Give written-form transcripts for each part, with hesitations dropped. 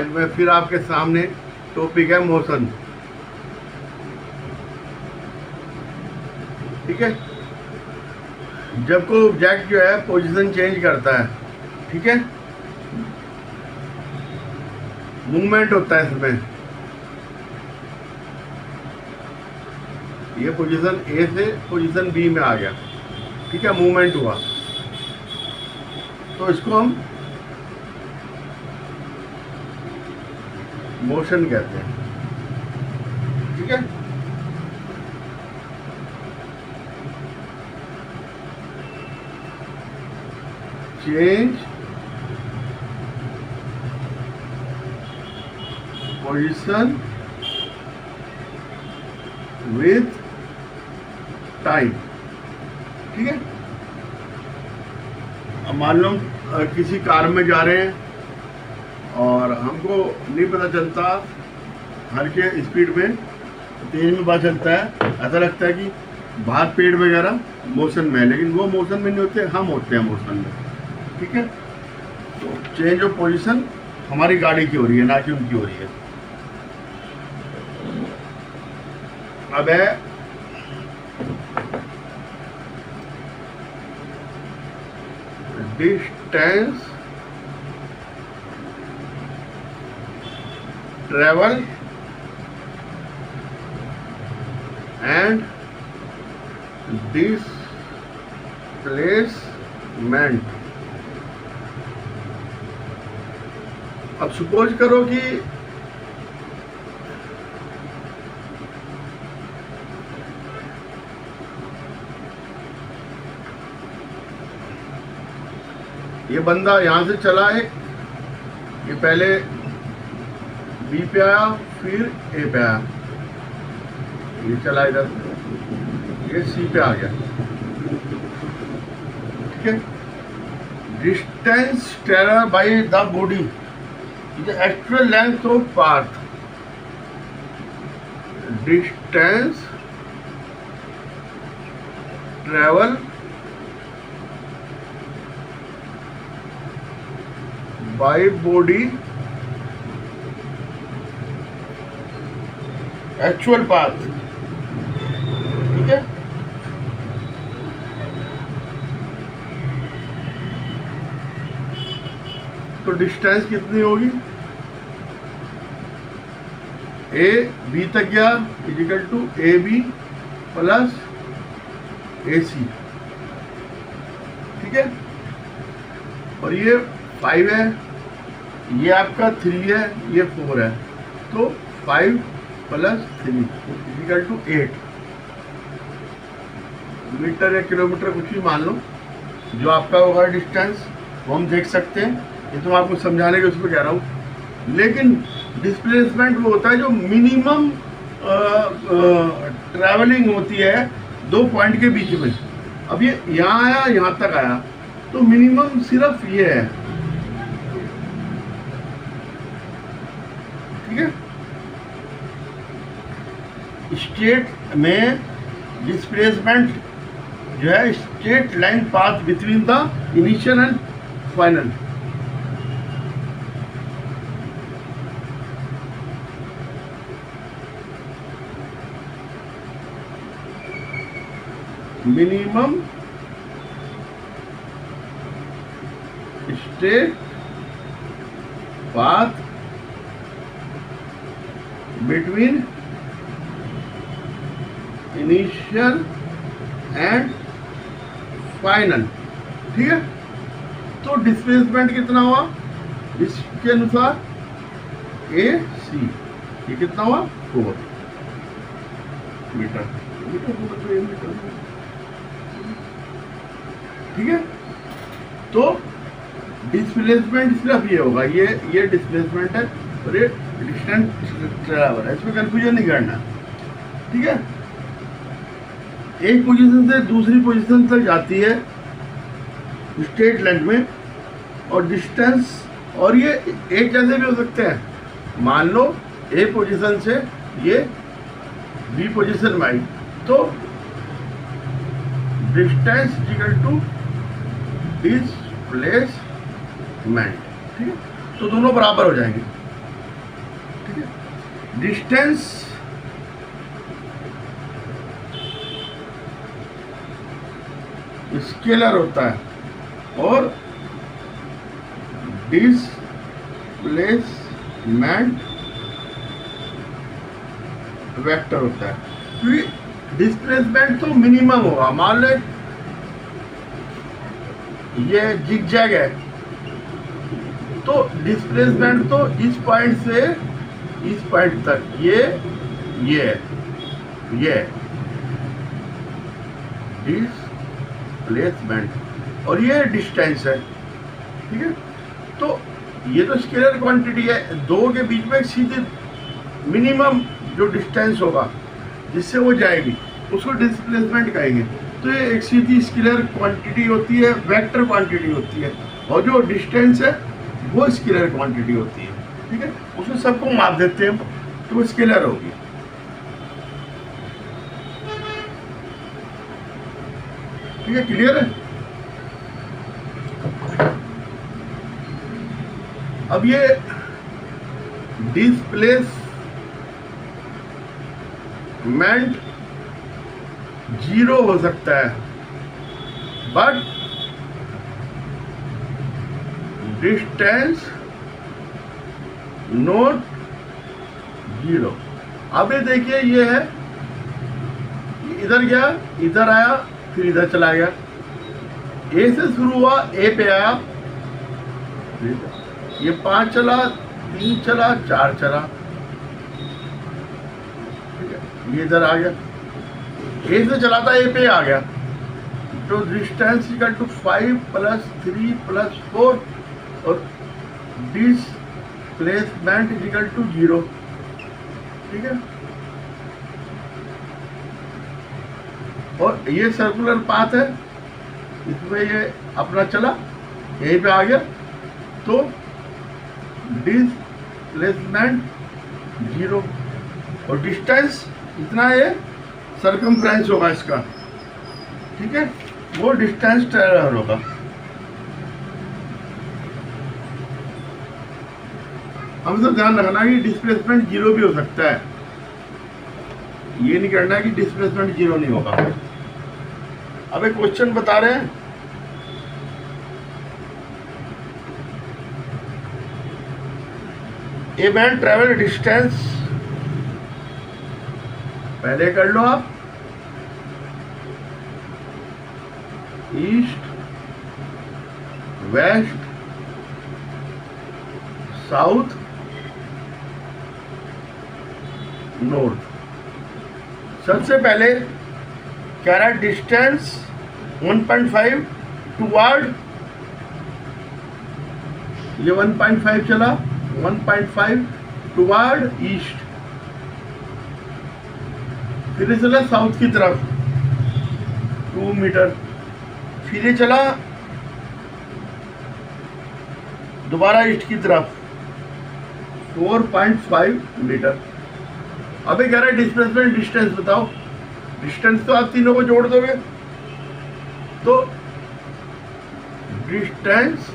आज मैं फिर आपके सामने टॉपिक है मोशन। ठीक है, जब कोई ऑब्जेक्ट जो है पोजीशन चेंज करता है, ठीक है, मूवमेंट होता है इसमें, ये पोजीशन ए से पोजीशन बी में आ गया, ठीक है, मूवमेंट हुआ, तो इसको हम मोशन कहते हैं। ठीक है, चेंज पोजीशन विथ टाइम। ठीक है, अब मान लो किसी कार में जा रहे हैं और हमको नहीं पता चलता, हल्के स्पीड में तेज में पता चलता है, ऐसा लगता है कि बाहर पेड़ वगैरह मोशन में है, लेकिन वो मोशन में नहीं होते, हम होते हैं मोशन में। ठीक है, तो चेंज ऑफ पोजीशन हमारी गाड़ी की हो रही है, ना कि उनकी हो रही है। अब है डिस्टेंस ट्रेवल एंड डिस्प्लेसमेंट। अब सपोज करो कि ये बंदा यहां से चला है, ये पहले बी पे आया, फिर ए पे आया, ये चला इधर, ये सी पे आ गया। ठीक है, distance travel by the body is the actual length of path. Distance travel by body actual path. ठीक है, तो डिस्टेंस कितनी होगी, ए बी तक गया equal to A B plus A C. ठीक है, और ये 5 है, ये आपका 3 है, ये 4 है, तो 5 + 3 इक्वल टू 8 मीटर या किलोमीटर, कुछ भी मान लो जो आपका होगा डिस्टेंस, वो हम देख सकते हैं। ये तो मैं आपको समझाने के उस पर कह रहा हूँ, लेकिन डिस्प्लेसमेंट वो होता है जो मिनिमम ट्रैवलिंग होती है 2 पॉइंट के बीच में। अब ये यहाँ आया, यहाँ तक आया, तो मिनिमम सिर्फ ये है। ठीक है, स्टेट में डिस्प्लेसमेंट जो है straight line path between the initial and final. Minimum state path between initial and final. ठीक है, तो डिस्प्लेसमेंट कितना हुआ इसके अनुसार, ए सी, ये कितना हुआ 4 मीटर। ठीक है, तो डिस्प्लेसमेंट सिर्फ ये होगा, ये डिस्प्लेसमेंट है और ये डिस्टेंस ट्रैवल है, इसमें कंफ्यूजन नहीं करना। ठीक है, एक पोजीशन से दूसरी पोजीशन तक जाती है स्ट्रेट लाइन में, और डिस्टेंस, और ये एक जैसे भी हो सकते हैं। मान लो ए पोजीशन से ये बी पोजीशन में आई, तो डिस्टेंस इक्वल टू डिस्प्लेसमेंट। ठीक है, तो दोनों बराबर हो जाएंगे। ठीक है। डिस्टेंस स्केलर होता है और डिस्प्लेसमेंट वेक्टर होता है। क्योंकि डिस्प्लेसमेंट तो मिनिमम होगा, मान ले ये जिगजैग है तो डिस्प्लेसमेंट तो इस पॉइंट से इस पॉइंट तक ये डिस्प्लेसमेंट और ये डिस्टेंस है, ठीक है। तो ये तो स्केलर क्वांटिटी है, दो के बीच में सीधे मिनिमम जो डिस्टेंस होगा जिससे वो जाएगी उसको डिस्प्लेसमेंट कहेंगे। तो ये एक सीधी स्केलर क्वांटिटी होती है, वेक्टर क्वांटिटी होती है, और जो डिस्टेंस है वो स्केलर क्वांटिटी होती है, ठीक है। उसमें सबको माप देते हैं तो वो स्केलर होगी। ठीक है, क्लियर है। अब ये डिस्प्लेसमेंट 0 हो सकता है बट डिस्टेंस नॉट 0। अब ये देखिए, ये है इधर गया, इधर आया, फिर इधर चला गया, ए से शुरू हुआ, ए पे आया, ये 5 चला, 3 चला, 4 चला, ठीक है, ये इधर आ गया, ए से चला था, ए पे आ गया, तो डिस्टेंस इक्वल टू 5 + 3 + 4 और डिस्प्लेसमेंट इक्वल टू 0, ठीक है। और ये सर्कुलर पाथ है, इसमें ये अपना चला, यहीं पे आ गया, तो डिस्प्लेसमेंट 0 और डिस्टेंस इतना है, सर्कमफ्रेंस होगा इसका, ठीक है, वो डिस्टेंस ट्रेवल होगा। हमें तो ध्यान रखना कि डिस्प्लेसमेंट 0 भी हो सकता है, ये नहीं करना है कि डिस्प्लेसमेंट 0 नहीं होगा। अब एक क्वेश्चन बता रहे हैं, ए मैन ट्रेवल डिस्टेंस, पहले कर लो आप, ईस्ट वेस्ट साउथ नॉर्थ। सबसे पहले कह रहा है डिस्टेंस 1.5 टुवर्ड, ये 1.5 चला, 1.5 टुवर्ड ईस्ट, फिर चला साउथ की तरफ 2 मीटर, फिर ये चला दोबारा ईस्ट की तरफ 4.5 मीटर। अबे कह रहा है डिस्प्लेसमेंट डिस्टेंस बताओ। डिस्टेंस तो आप तीनों को जोड़ दोगे, तो डिस्टेंस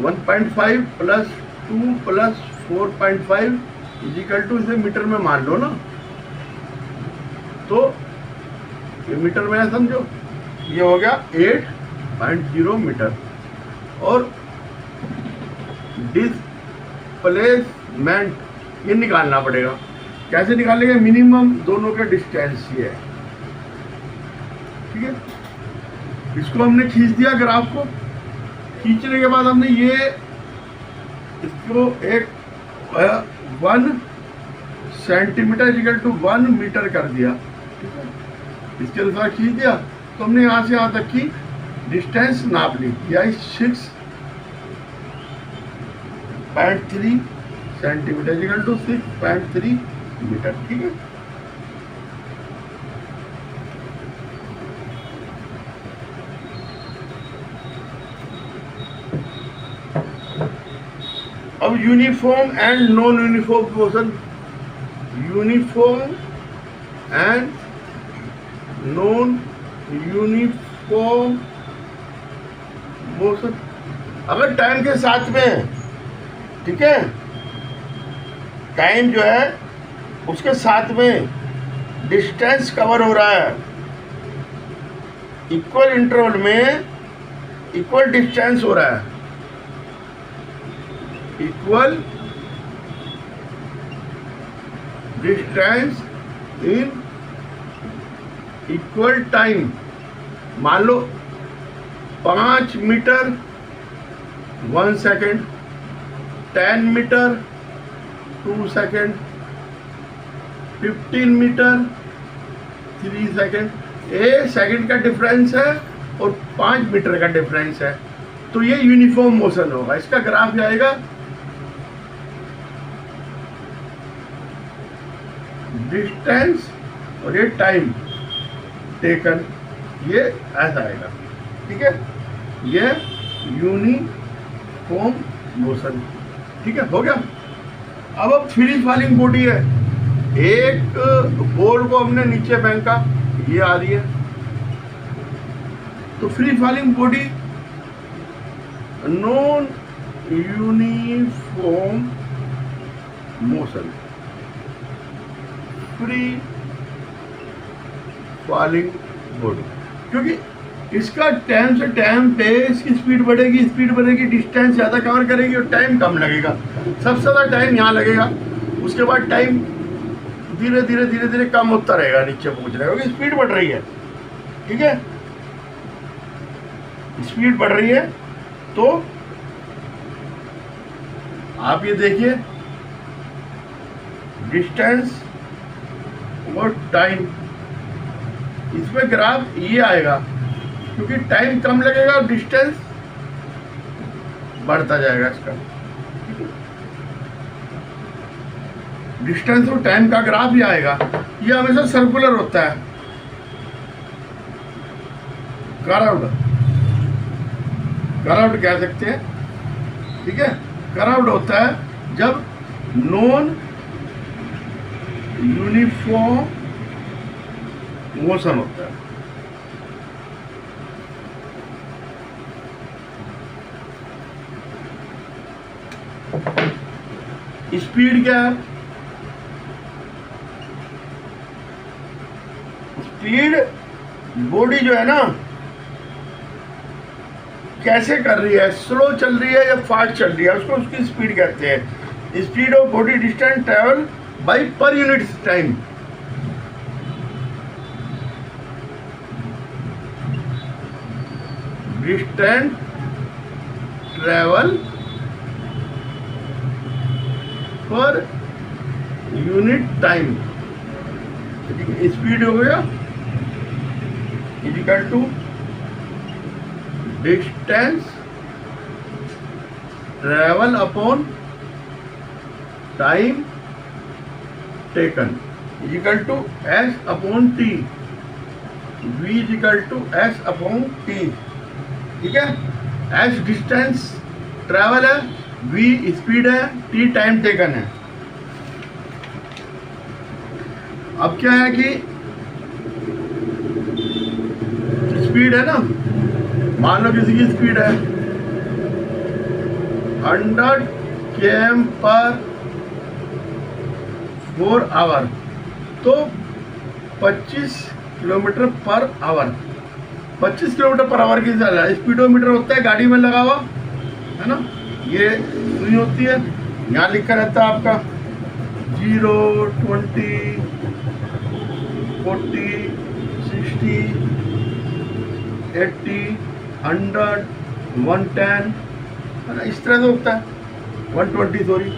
1.5 + 2 + 4.5 इजिकल टू, इसे मीटर में मान लो ना, तो ये मीटर में है, समझो, ये हो गया 8.0 मीटर। और डिस्प्लेसमेंट ये निकालना पड़ेगा, कैसे निकालेंगे, मिनिमम दोनों का डिस्टेंस ये है, ठीक है। इसको हमने खींच दिया ग्राफ को, खींचने के बाद हमने ये इसको एक 1 सेंटीमीटर इक्वल टू 1 मीटर कर दिया, ठीक है। इसके अनुसार खींच दिया, तो हमने यहाँ से यहाँ तक की डिस्टेंस नाप ली, या 6.3 सेंटीमीटर इक्वल टू 6.3 मीटर, ठीक है। अब uniform and non uniform motion, uniform and non uniform motion अगर टाइम के साथ में, ठीक है, टाइम जो है उसके साथ में डिस्टेंस कवर हो रहा है, इक्वल इंटरवल में इक्वल डिस्टेंस हो रहा है, equal distance in equal time. मान लो 5 metre 1 second, 10 metre 2 second, 15 metre 3 second. 1 second का डिफरेंस है और 5 मीटर का डिफरेंस है, तो ये यूनिफॉर्म मोशन होगा। इसका ग्राफ आएगा डिस्टेंस और ये टाइम टेकन, ये ऐसा आएगा। ठीक है, ये यूनिफॉर्म मोशन। ठीक है, हो गया। अब फ्री फॉलिंग बॉडी है, एक बॉल को हमने नीचे फेंका, ये आ रही है, तो free falling body non uniform motion, free falling body, क्योंकि इसका टाइम से टाइम पे इसकी स्पीड बढ़ेगी, डिस्टेंस ज़्यादा कवर करेगी और टाइम कम लगेगा। सबसे ज़्यादा टाइम यहाँ लगेगा, उसके बाद टाइम धीरे धीरे कम होता रहेगा, नीचे पहुँच रहेगा, क्योंकि स्पीड बढ़ रही है। ठीक है, स्पीड बढ़ रही है, तो आप ये देखिए डिस्टेंस और टाइम, इसमें ग्राफ ये आएगा, क्योंकि टाइम कम लगेगा और डिस्टेंस बढ़ता जाएगा इसका। डिस्टेंस और टाइम का ग्राफ ही आएगा। ये हमेशा सर्कुलर होता है, कर्व्ड कह सकते हैं। ठीक है, कर्व्ड होता है जब नॉन यूनिफॉर्म मोशन होता है। स्पीड क्या है? स्पीड बॉडी जो है ना कैसे कर रही है, स्लो चल रही है या फास्ट चल रही है, उसको उसकी स्पीड कहते हैं। Speed of body distance travel by per unit time. Distance travel per unit time, speed हो गया equal to distance travel upon time taken equal to S upon T, v equal to S upon T. ठीक है, S distance travel है, v speed है, t time taken है। अब क्या है कि स्पीड है ना, मान लो किसी की स्पीड है 100 km पर 4 आवर, तो 25 kilometre per hour, 25 kilometre per hour की स्पीडोमीटर होता है गाड़ी में लगा हुआ है ना, ये सुई होती है, यहाँ लिखा रहता है आपका 0, 20, 40, 60, 80, 100, 110 है ना, इस तरह से होता है। 120 सॉरी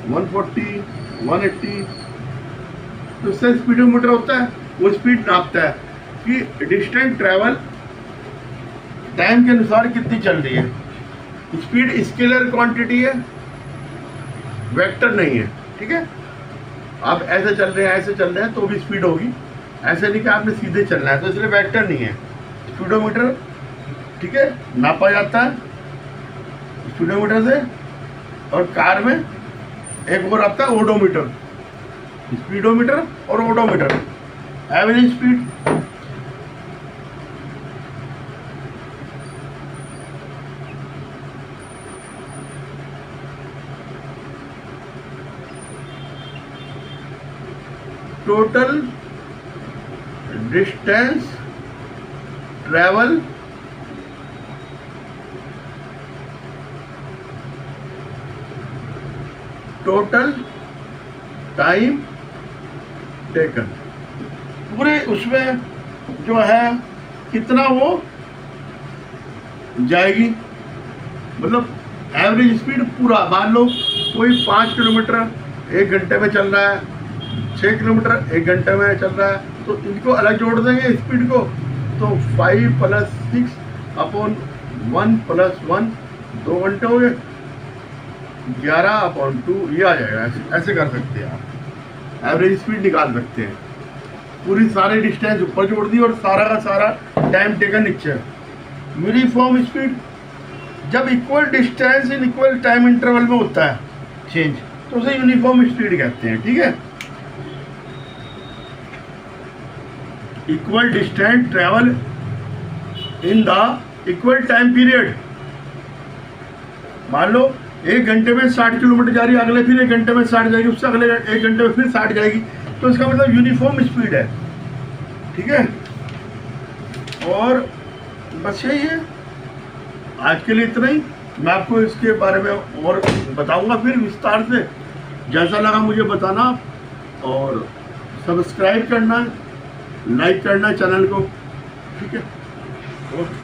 140, 180, तो इससे स्पीडोमीटर होता है, वो स्पीड नापता है कि डिस्टेंस ट्रैवल टाइम के अनुसार कितनी चल रही है। स्पीड स्केलर क्वांटिटी है, वेक्टर नहीं है। ठीक है, आप ऐसे चल रहे हैं, ऐसे चल रहे हैं तो भी स्पीड होगी, ऐसे नहीं कि आपने सीधे चलना है, तो इसलिए वेक्टर नहीं है स्पीडोमीटर। ठीक है, नापा जाता है स्पीडोमीटर से। और कार में एक और आता है ओडोमीटर, स्पीडोमीटर और odometer, average speed. Total distance travel total time taken, पूरे उसमें जो है कितना वो जाएगी, मतलब एवरेज स्पीड पूरा। मान लो कोई 5 किलोमीटर 1 घंटे में चल रहा है, 6 किलोमीटर 1 घंटे में चल रहा है, तो इनको अलग जोड़ देंगे स्पीड को, तो 5 + 6 अपॉन 1 + 1 2 घंटे हो गए, 11/2 ये आ जाएगा। ऐसे कर सकते हैं आप, एवरेज स्पीड निकाल सकते हैं। पूरी सारी डिस्टेंस ऊपर जोड़ दी और सारा का सारा टाइम टेकन नीचे। यूनिफॉर्म स्पीड जब equal distance in equal time interval में होता है चेंज, तो उसे यूनिफॉर्म स्पीड कहते हैं। ठीक है, equal distance travel in the equal time period. मान लो 1 घंटे में 60 किलोमीटर जा रही है, अगले फिर 1 घंटे में 60 जाएगी, उससे अगले 1 घंटे में फिर 60 जाएगी, तो इसका मतलब यूनिफॉर्म स्पीड है। ठीक है, और बस यही है आज के लिए, इतना ही। मैं आपको इसके बारे में और बताऊंगा फिर विस्तार से। जैसा लगा मुझे बताना, और सब्सक्राइब करना, लाइक करना चैनल को। ठीक है, ओके।